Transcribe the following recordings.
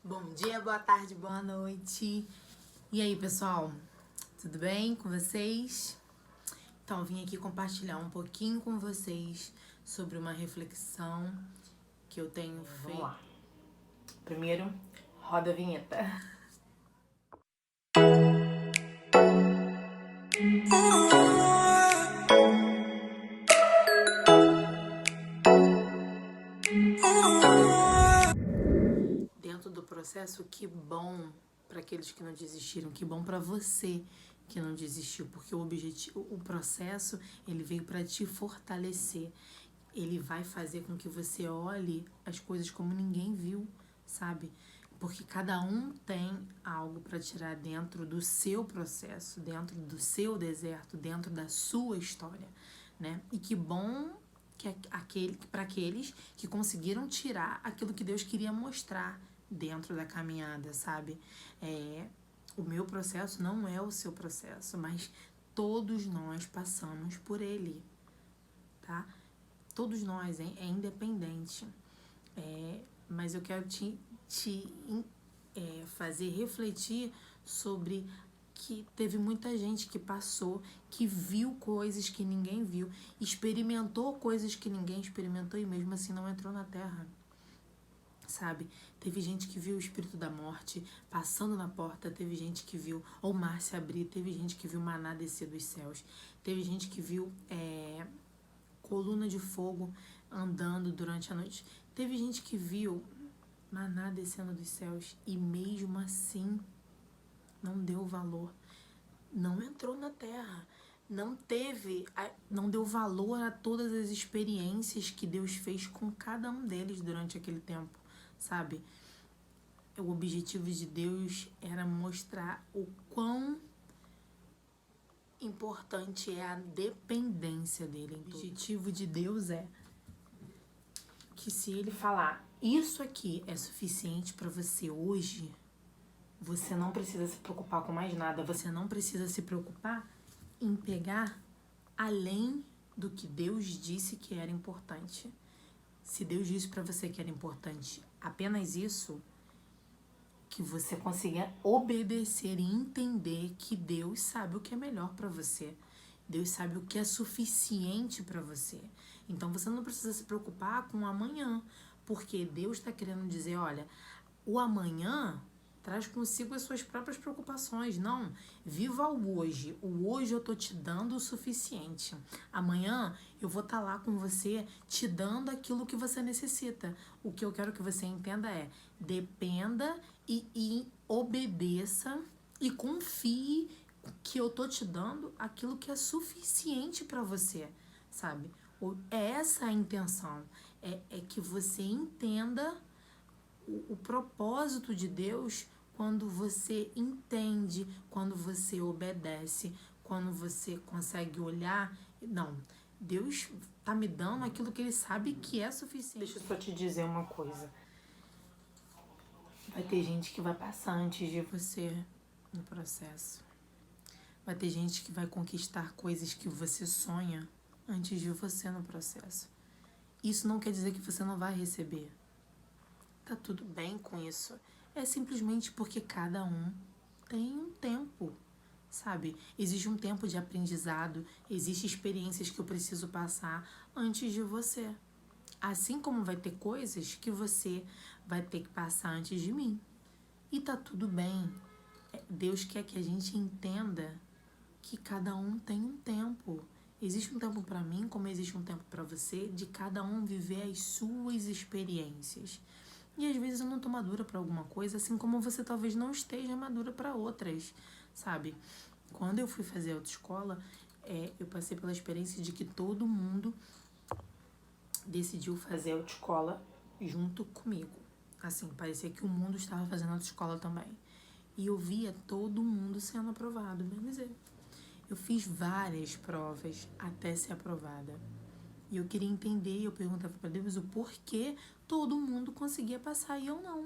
Bom dia, boa tarde, boa noite. E aí, pessoal? Tudo bem com vocês? Então, vim aqui compartilhar um pouquinho com vocês sobre uma reflexão que eu tenho feito. Vamos lá. Primeiro, roda a vinheta. Dentro do processo, que bom para aqueles que não desistiram, que bom para você que não desistiu, porque o processo, ele veio para te fortalecer. Ele vai fazer com que você olhe as coisas como ninguém viu, sabe? Porque cada um tem algo para tirar dentro do seu processo, dentro do seu deserto, dentro da sua história, né? E que bom que para aqueles que conseguiram tirar aquilo que Deus queria mostrar dentro da caminhada, sabe? O meu processo não é o seu processo, mas todos nós passamos por ele, tá? Todos nós, é independente. Mas eu quero te fazer refletir sobre que teve muita gente que passou, que viu coisas que ninguém viu, experimentou coisas que ninguém experimentou e mesmo assim não entrou na Terra, sabe? Teve gente que viu o espírito da morte passando na porta, teve gente que viu o mar se abrir, teve gente que viu maná descer dos céus, teve gente que viu coluna de fogo andando durante a noite, teve gente que viu maná descendo dos céus e mesmo assim não deu valor, não entrou na terra, não deu valor a todas as experiências que Deus fez com cada um deles durante aquele tempo, sabe? O objetivo de Deus era mostrar o quão importante é a dependência dele. O objetivo de Deus é que se ele falar isso aqui é suficiente para você hoje, você não precisa se preocupar com mais nada. Você não precisa se preocupar em pegar além do que Deus disse que era importante. Se Deus disse para você que era importante apenas isso, que você consiga obedecer e entender que Deus sabe o que é melhor para você. Deus sabe o que é suficiente para você. Então você não precisa se preocupar com o amanhã, porque Deus está querendo dizer, olha, o amanhã traz consigo as suas próprias preocupações. Não, viva o hoje. O hoje eu tô te dando o suficiente. Amanhã eu vou estar lá com você te dando aquilo que você necessita. O que eu quero que você entenda é, dependa e obedeça e confie que eu tô te dando aquilo que é suficiente para você, sabe? É essa a intenção. É que você entenda o propósito de Deus quando você entende, quando você obedece, quando você consegue olhar. Não, Deus tá me dando aquilo que ele sabe que é suficiente. Deixa eu só te dizer uma coisa. Vai ter gente que vai passar antes de você no processo. Vai ter gente que vai conquistar coisas que você sonha antes de você no processo. Isso não quer dizer que você não vai receber. Tá tudo bem com isso. É simplesmente porque cada um tem um tempo, sabe? Existe um tempo de aprendizado, existem experiências que eu preciso passar antes de você. Assim como vai ter coisas que você vai ter que passar antes de mim. E tá tudo bem. Deus quer que a gente entenda que cada um tem um tempo. Existe um tempo para mim, como existe um tempo para você, de cada um viver as suas experiências. E às vezes eu não tô madura para alguma coisa, assim como você talvez não esteja madura para outras, sabe? Quando eu fui fazer autoescola, eu passei pela experiência de que todo mundo decidiu fazer autoescola junto comigo. Assim, parecia que o mundo estava fazendo autoescola também. E eu via todo mundo sendo aprovado, menos eu. Eu fiz várias provas até ser aprovada. E eu queria entender, eu perguntava para Deus o porquê todo mundo conseguia passar e eu não.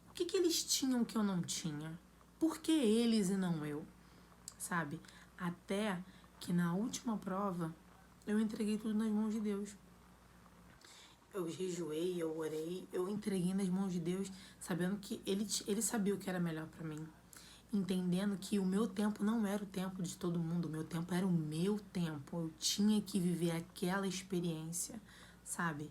O que eles tinham que eu não tinha? Por que eles e não eu? Sabe? Até que na última prova eu entreguei tudo nas mãos de Deus. eu jejuei, eu orei, eu entreguei nas mãos de Deus, sabendo que Ele sabia o que era melhor para mim. Entendendo que o meu tempo não era o tempo de todo mundo, o meu tempo era o meu tempo. Eu tinha que viver aquela experiência, sabe?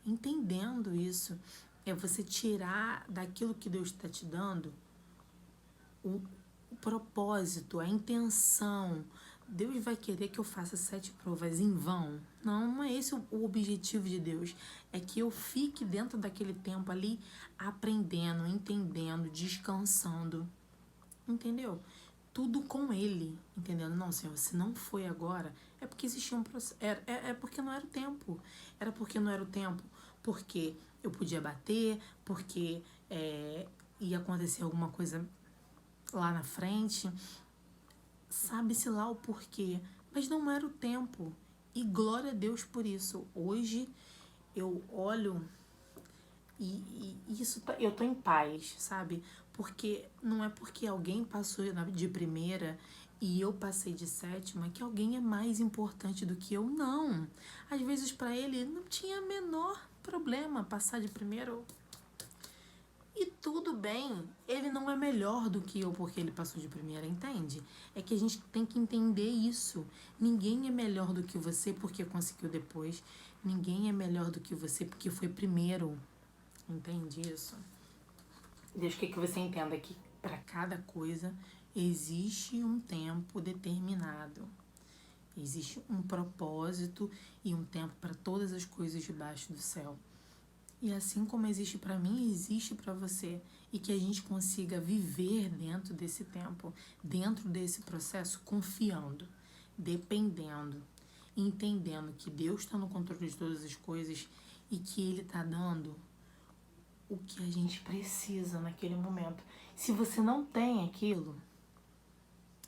Entendendo isso, é você tirar daquilo que Deus está te dando o propósito, a intenção. Deus vai querer que eu faça 7 provas em vão? Não, não é esse o objetivo de Deus. É que eu fique dentro daquele tempo ali aprendendo, entendendo, descansando. Entendeu? Tudo com Ele, entendendo? Não, Senhor, se não foi agora, é porque existia um processo. É porque não era o tempo. Era porque não era o tempo. Porque eu podia bater, porque ia acontecer alguma coisa lá na frente, sabe-se lá o porquê, mas não era o tempo. E glória a Deus por isso. Hoje eu olho e isso eu tô em paz, sabe? Porque não é porque alguém passou de primeira e eu passei de sétima que alguém é mais importante do que eu, não. Às vezes para ele não tinha menor problema passar de primeira. E tudo bem, ele não é melhor do que eu porque ele passou de primeira, entende? É que a gente tem que entender isso. Ninguém é melhor do que você porque conseguiu depois. Ninguém é melhor do que você porque foi primeiro. Entende isso? Deus quer que você entenda que para cada coisa existe um tempo determinado. Existe um propósito e um tempo para todas as coisas debaixo do céu. E assim como existe para mim, existe para você. E que a gente consiga viver dentro desse tempo, dentro desse processo, confiando, dependendo, entendendo que Deus está no controle de todas as coisas e que Ele está dando o que a gente precisa naquele momento. Se você não tem aquilo,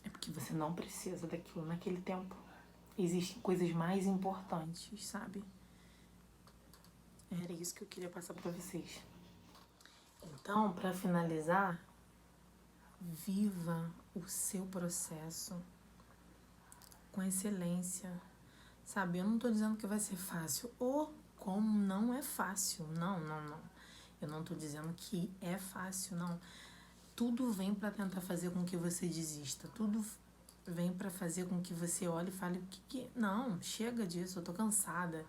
é porque você não precisa daquilo naquele tempo. Existem coisas mais importantes, sabe? Era isso que eu queria passar para vocês. Então, para finalizar, viva o seu processo com excelência, sabe? Eu não tô dizendo que vai ser fácil, ou como não é fácil. Não, não, não. Eu não tô dizendo que é fácil, não. Tudo vem para tentar fazer com que você desista. Tudo vem para fazer com que você olhe e fale, não, chega disso, eu tô cansada.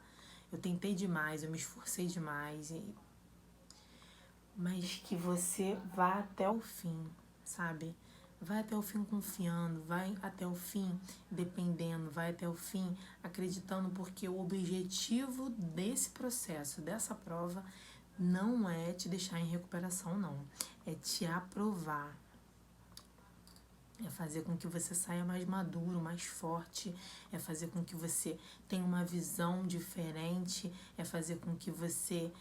Eu tentei demais, eu me esforcei demais. Mas que você vá até o fim, sabe? Vai até o fim confiando, vai até o fim dependendo, vai até o fim acreditando, porque o objetivo desse processo, dessa prova, não é te deixar em recuperação, não. É te aprovar. É fazer com que você saia mais maduro, mais forte. É fazer com que você tenha uma visão diferente. É fazer com que você...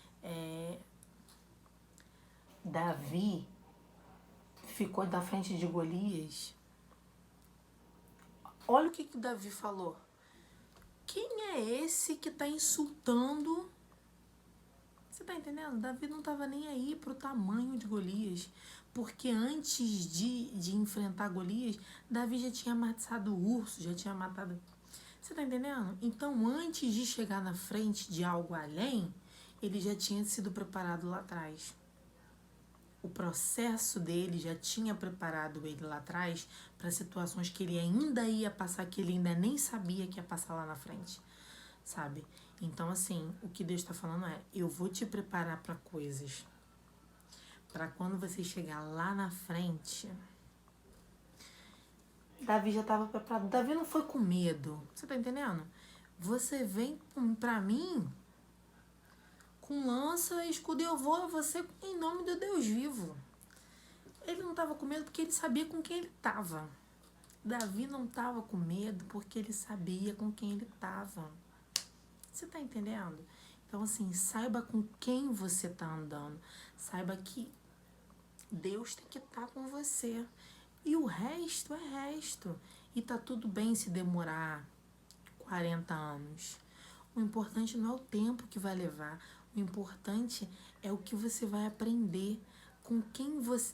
Davi ficou da frente de Golias. Olha o que Davi falou. Quem é esse que tá insultando? Você tá entendendo? Davi não tava nem aí pro tamanho de Golias. Porque antes de enfrentar Golias, Davi já tinha matado o urso, já tinha matado... Você tá entendendo? Então, antes de chegar na frente de algo além, ele já tinha sido preparado lá atrás. O processo dele já tinha preparado ele lá atrás para situações que ele ainda ia passar, que ele ainda nem sabia que ia passar lá na frente, sabe? Então, assim, o que Deus está falando é, eu vou te preparar para coisas, para quando você chegar lá na frente. Davi já estava preparado. Davi não foi com medo, você tá entendendo? Você vem para mim com lança e escudo, eu vou a você em nome do Deus vivo. Ele não estava com medo porque ele sabia com quem ele estava. Davi não estava com medo porque ele sabia com quem ele estava. Você tá entendendo? Então, assim, saiba com quem você tá andando. Saiba que Deus tem que estar com você. E o resto é resto. E tá tudo bem se demorar 40 anos. O importante não é o tempo que vai levar. O importante é o que você vai aprender,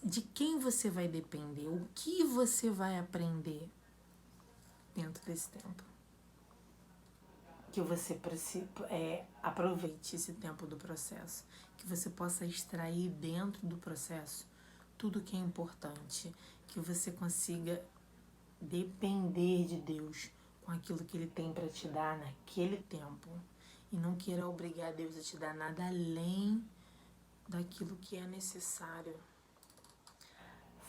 de quem você vai depender, o que você vai aprender dentro desse tempo. que você aproveite esse tempo do processo, que você possa extrair dentro do processo tudo que é importante, que você consiga depender de Deus com aquilo que Ele tem para te dar naquele tempo e não queira obrigar Deus a te dar nada além daquilo que é necessário.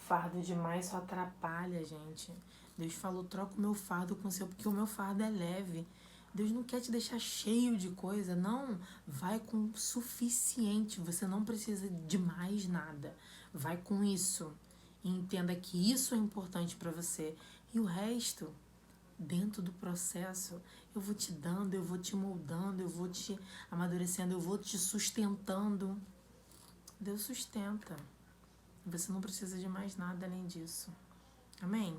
Fardo demais só atrapalha, gente. Deus falou, troca o meu fardo com o seu, porque o meu fardo é leve. Deus não quer te deixar cheio de coisa, não. Vai com o suficiente, você não precisa de mais nada. Vai com isso. E entenda que isso é importante para você. E o resto, dentro do processo, eu vou te dando, eu vou te moldando, eu vou te amadurecendo, eu vou te sustentando. Deus sustenta. Você não precisa de mais nada além disso. Amém?